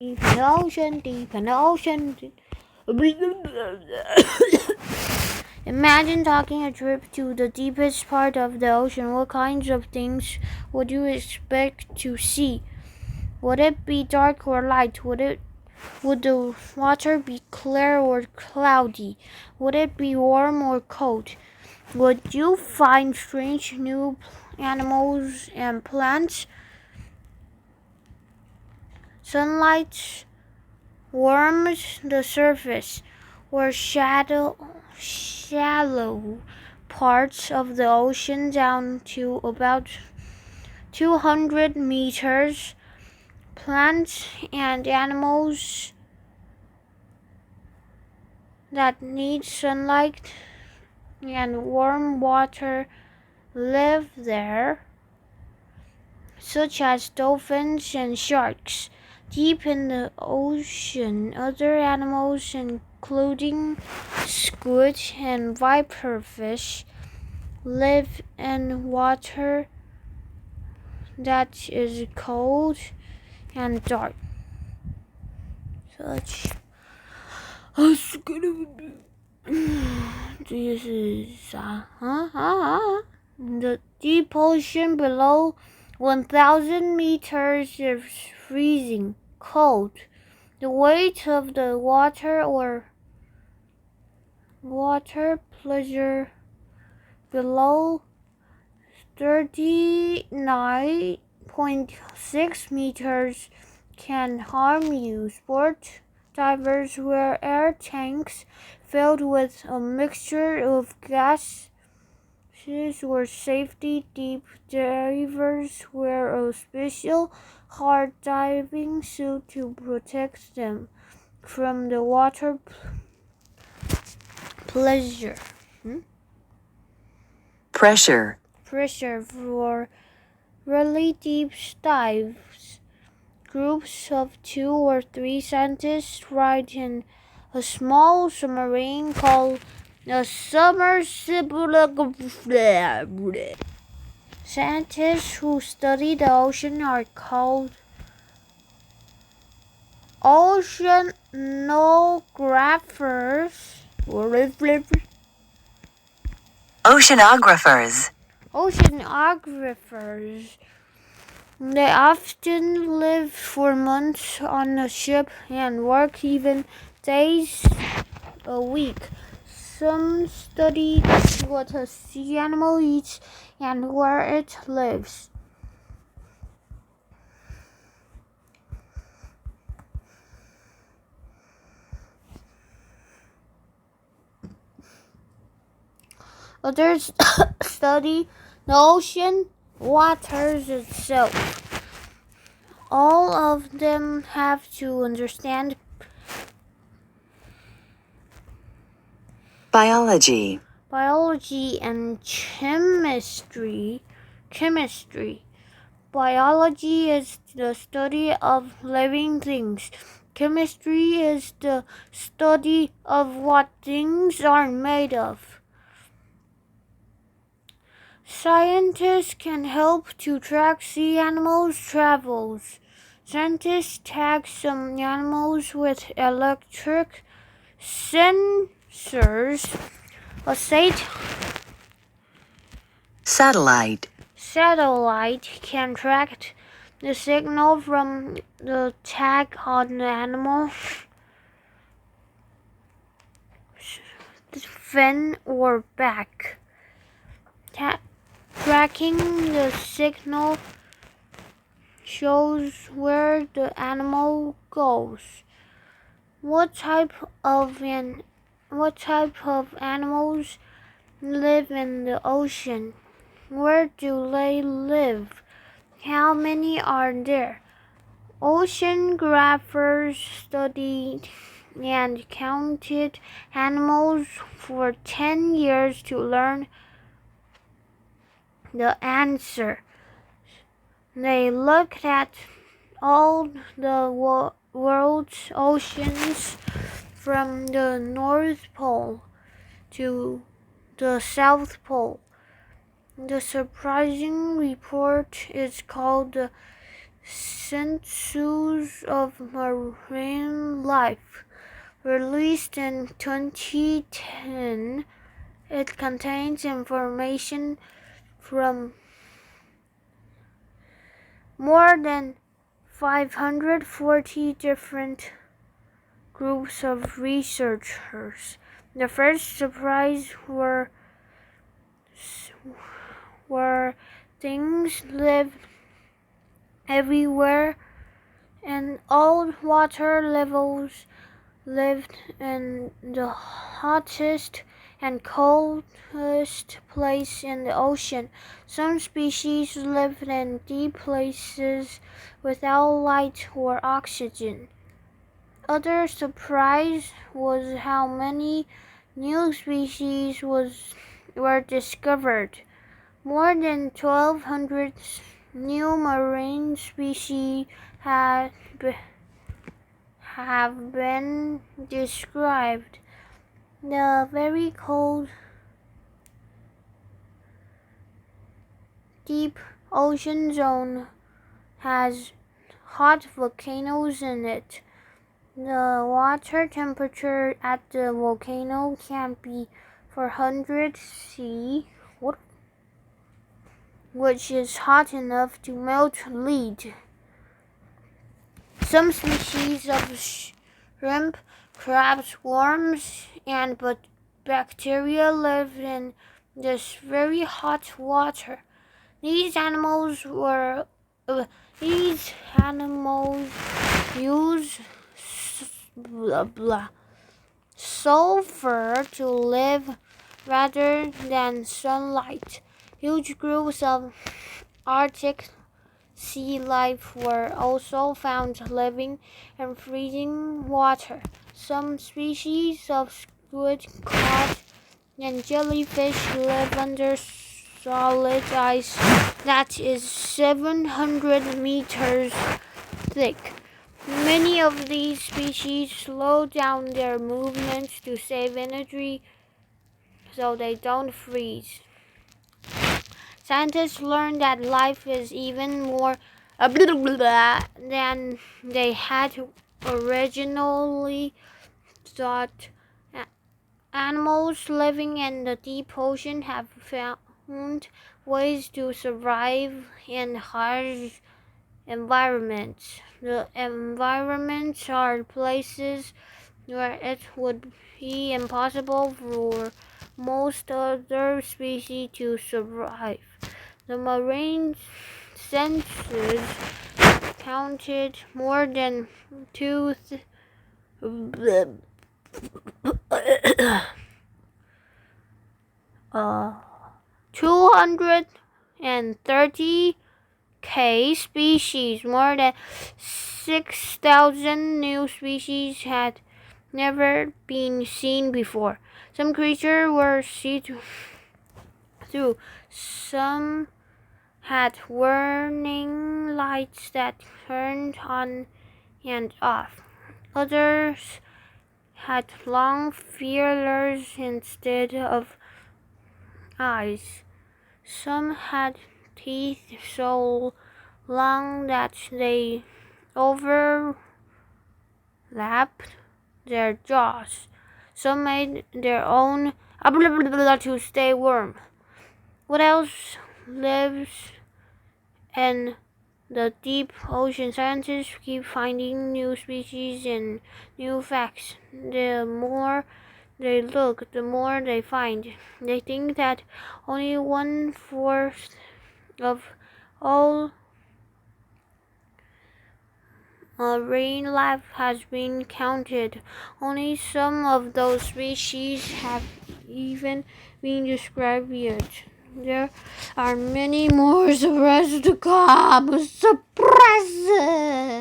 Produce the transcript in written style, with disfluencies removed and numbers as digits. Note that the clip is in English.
Deep in the ocean, deep in the ocean. Imagine taking a trip to the deepest part of the ocean. What kinds of things would you expect to see? Would it be dark or light? Would the water be clear or cloudy? Would it be warm or cold? Would you find strange new animals and plants? Sunlight warms the surface, or shallow parts of the ocean down to about 200 meters. Plants and animals that need sunlight and warm water live there, such as dolphins and sharks. Deep in the ocean, other animals, including squid and viperfish, live in water that is cold and dark. Such as这是啥？The deep ocean below 1,000 meters is freezing cold. The weight of the water pressure below 39.6 meters can harm you. Sport divers wear air tanks filled with a mixture of gases or safety. Deep divers wear a special hard diving suit to protect them from the water pressure. Pressure for really deep dives. Groups of 2 or 3 scientists ride in a small submarine called a submersible. Scientists who study the ocean are called oceanographers. Oceanographers. They often live for months on a ship and work even days a week. Some study what a sea animal eats and where it lives. Others study the ocean waters itself. All of them have to understand biology and chemistry. Biology is the study of living things. Chemistry is the study of what things are made of. Scientists can help to track sea animals' travels. Scientists tag some animals with electric sensors. A satellite can track the signal from the tag on the animal fin or back. Tracking the signal shows where the animal goes. What type of animals live in the ocean? Where do they live? How many are there? Oceanographers studied and counted animals for 10 years to learn the answer. They looked at all the world's oceans from the North Pole to the South Pole. The surprising report is called the Census of Marine Life, released in 2010. It contains information from more than 540 different groups of researchers. The first surprise were things lived everywhere, and all water levels lived in the hottest and coldest place in the ocean. Some species lived in deep places without light or oxygen. Other surprise was how many new species were discovered. More than 1,200 new marine species have been described. The very cold, deep ocean zone has hot volcanoes in it. The water temperature at the volcano can be 400 C, which is hot enough to melt lead. Some species of shrimp, crabs, worms, and bacteria live in this very hot water. These animals use sulfur to live rather than sunlight. Huge groups of Arctic sea life were also found living in freezing water. Some species of squid, cod, and jellyfish live under solid ice that is 700 meters thick. Many of these species slow down their movements to save energy so they don't freeze. Scientists learned that life is even more than they had originally thought. Animals living in the deep ocean have found ways to survive in harsh environments. The environments are places where it would be impossible for most other species to survive. The marine census counted more than 230K species. More than 6,000 new species had never been seen before. Some creatures were see-through. Some had warning lights that turned on and off. Others had long feelers instead of eyes. Some had teeth so long that they overlapped their jaws. Some made their own to stay warm. What else lives in the deep ocean? Scientists keep finding new species and new facts. The more they look, the more they find. They think that only 1/4 of all marine life has been counted. Only some of those species have even been described yet. There are many more surprises to come. Surprises!